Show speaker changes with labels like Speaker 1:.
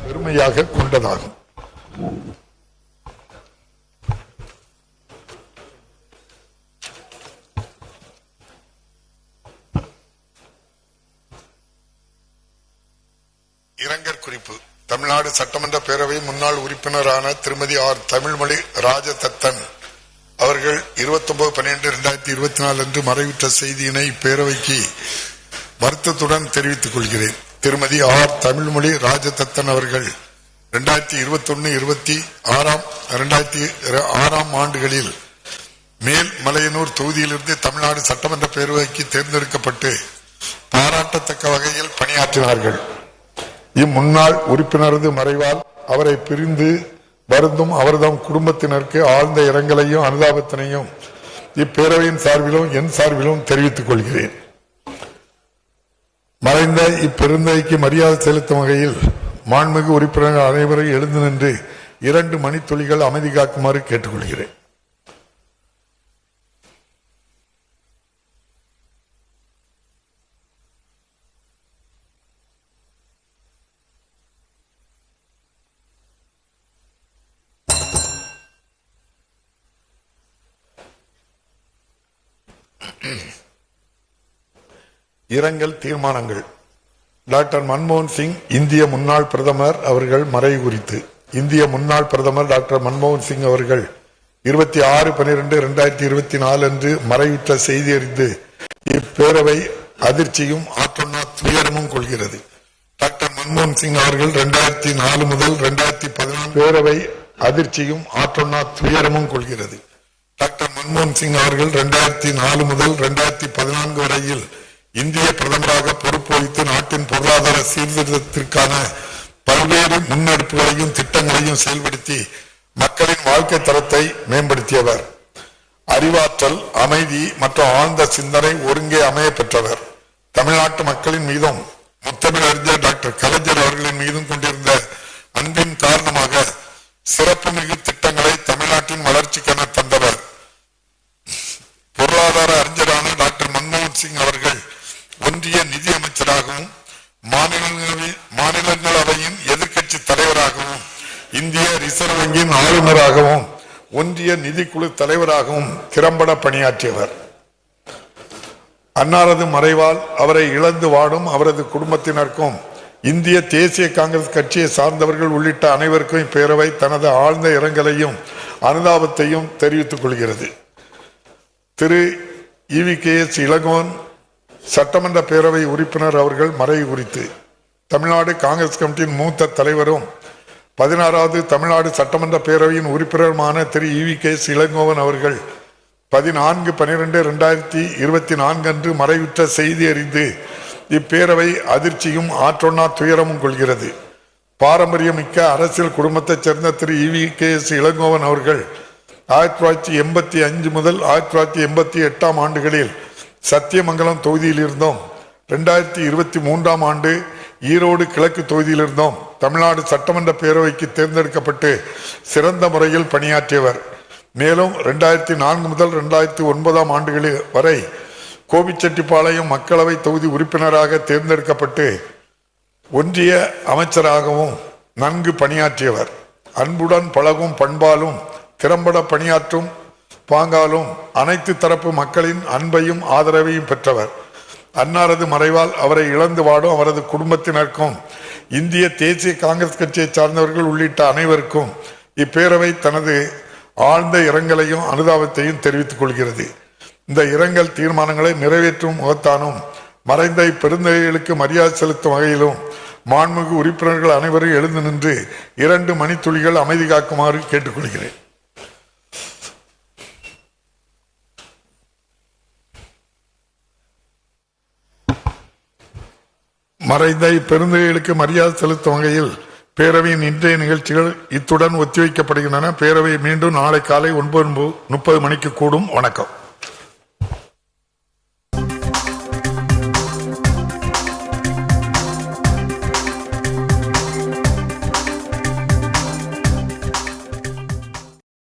Speaker 1: பெருமையாக கொண்டதாகும். இரங்கற் குறிப்பு. தமிழ்நாடு சட்டமன்ற பேரவை முன்னாள் உறுப்பினரான திருமதி ஆர் தமிழ்மொழி ராஜதத்தன் அவர்கள் 29/12/2024 அன்று மறைவுற்ற செய்தியினை இப்பேரவைக்கு வருத்தத்துடன் தெரிவித்துக் கொள்கிறேன். திருமதி ஆர் தமிழ்மொழி ராஜதத்தன் அவர்கள் 2021-2026 ஆண்டுகளில் மேல் மலையனூர் தொகுதியிலிருந்து தமிழ்நாடு சட்டமன்ற பேரவைக்கு தேர்ந்தெடுக்கப்பட்டு பாராட்டத்தக்க வகையில் பணியாற்றினார்கள். இம்முன்னாள் உறுப்பினரது மறைவால் அவரை பிரிந்து வருந்தும் அவர்தம் குடும்பத்தினருக்கு ஆழ்ந்த இரங்கலையும் அனுதாபத்தினையும் இப்பேரவையின் சார்பிலும் என் சார்பிலும் தெரிவித்துக் கொள்கிறேன். மறைந்த இப்பெருந்தைக்கு மரியாதை செலுத்தும் வகையில் மாண்புமிகு உறுப்பினர்கள் அனைவரும் எழுந்து நின்று 2 மணித்துளிகள் அமைதி காக்குமாறு கேட்டுக்கொள்கிறேன். இரங்கல் தீர்மானங்கள். டாக்டர் மன்மோகன் சிங் இந்திய முன்னாள் பிரதமர் அவர்கள் மறைவு குறித்து. இந்திய முன்னாள் பிரதமர் டாக்டர் மன்மோகன் சிங் அவர்கள் 26/12/2024 அன்று மறைவுற்ற செய்தி அறிந்து இப்பேரவை அதிர்ச்சியும் ஆற்றொன்னா துயரமும் கொள்கிறது. டாக்டர் மன்மோகன் சிங் அவர்கள் 2004 முதல் 2014 பேரவை அதிர்ச்சியும் ஆற்றொன்னா துயரமும் கொள்கிறது. டாக்டர் மன்மோகன் சிங் அவர்கள் 2004 முதல் 2014 வரையில் இந்திய பிரதமராக பொறுப்பு வகித்து நாட்டின் பொருளாதார சீர்திருத்தத்திற்கான பல்வேறு முன்னெடுப்புகளையும் திட்டங்களையும் செயல்படுத்தி மக்களின் வாழ்க்கை தரத்தை மேம்படுத்தியவர். அறிவாற்றல், அமைதி மற்றும் ஆழ்ந்த சிந்தனை ஒருங்கே அமைய பெற்றவர். தமிழ்நாட்டு மக்களின் மீதும் முத்தமிழறிஞர் டாக்டர் கலைஞர் அவர்களின் மீதும் கொண்டிருந்த அன்பின் காரணமாக சிறப்புமிகு திட்டங்களை தமிழ்நாட்டின் வளர்ச்சிக்கென தந்தவர். பொருளாதார அறிஞரான டாக்டர் மன்மோகன் சிங் அவர்கள் ஒன்றிய நிதி அமைச்சராகவும் மாநிலங்களவையின் எதிர்க்கட்சி தலைவராகவும் இந்திய ரிசர்வ் வங்கியின் ஆளுநராகவும் ஒன்றிய நிதிக்குழு தலைவராகவும் திறம்பட பணியாற்றியவர். அன்னாரது மறைவால் அவரை இழந்து வாடும் அவரது குடும்பத்தினருக்கும் இந்திய தேசிய காங்கிரஸ் கட்சியை சார்ந்தவர்கள் உள்ளிட்ட அனைவருக்கும் இப்பேரவை தனது ஆழ்ந்த இரங்கலையும் அனுதாபத்தையும் தெரிவித்துக் கொள்கிறது. திரு EVKS இளங்கோவன் சட்டமன்ற பேரவை உறுப்பினர் அவர்கள் மறைவு குறித்து. தமிழ்நாடு காங்கிரஸ் கமிட்டியின் மூத்த தலைவரும் 16வது தமிழ்நாடு சட்டமன்ற பேரவையின் உறுப்பினருமான திரு EVKS இளங்கோவன் அவர்கள் 14/12/2024 அன்று மறைவுற்ற செய்தி அறிந்து இப்பேரவை அதிர்ச்சியும் ஆற்றொன்னா துயரமும் கொள்கிறது. பாரம்பரியமிக்க அரசியல் குடும்பத்தைச் சேர்ந்த திரு EVKS இளங்கோவன் அவர்கள் 1985 முதல் 1988 ஆண்டுகளில் சத்தியமங்கலம் தொகுதியில் இருந்தோம். 2023 ஆண்டு ஈரோடு கிழக்கு தொகுதியிலிருந்தும் தமிழ்நாடு சட்டமன்ற பேரவைக்கு தேர்ந்தெடுக்கப்பட்டு சிறந்த முறையில் பணியாற்றியவர். மேலும் 2004 முதல் 2009 ஆண்டுகளில் வரை கோபிச்செட்டிப்பாளையம் மக்களவை தொகுதி உறுப்பினராக தேர்ந்தெடுக்கப்பட்டு ஒன்றிய அமைச்சராகவும் நன்கு பணியாற்றியவர். அன்புடன் பழகும் பண்பாலும் திறம்பட பணியாற்றும் பாங்காலும் அனைத்து தரப்பு மக்களின் அன்பையும் ஆதரவையும் பெற்றவர். அன்னாரது மறைவால் அவரை இழந்து வாடும் அவரது குடும்பத்தினருக்கும் இந்திய தேசிய காங்கிரஸ் கட்சியை சார்ந்தவர்கள் உள்ளிட்ட அனைவருக்கும் இப்பேரவை தனது ஆழ்ந்த இரங்கலையும் அனுதாபத்தையும் தெரிவித்துக் கொள்கிறது. இந்த இரங்கல் தீர்மானங்களை நிறைவேற்றும் முகத்தானும் மறைந்த இப்பெருந்தகைகளுக்கு மரியாதை செலுத்தும் வகையிலும் மாண்புமிகு உறுப்பினர்கள் அனைவரும் எழுந்து நின்று 2 மணித்துளிகள் அமைதி காக்குமாறு கேட்டுக்கொள்கிறேன். மறைந்த இப்பெருந்தகைகளுக்கு மரியாதை செலுத்தும் வகையில் பேரவையின் இன்றைய நிகழ்ச்சிகள் இத்துடன் ஒத்திவைக்கப்படுகின்றன. பேரவை மீண்டும் நாளை காலை 9:30 மணிக்கு கூடும். வணக்கம்.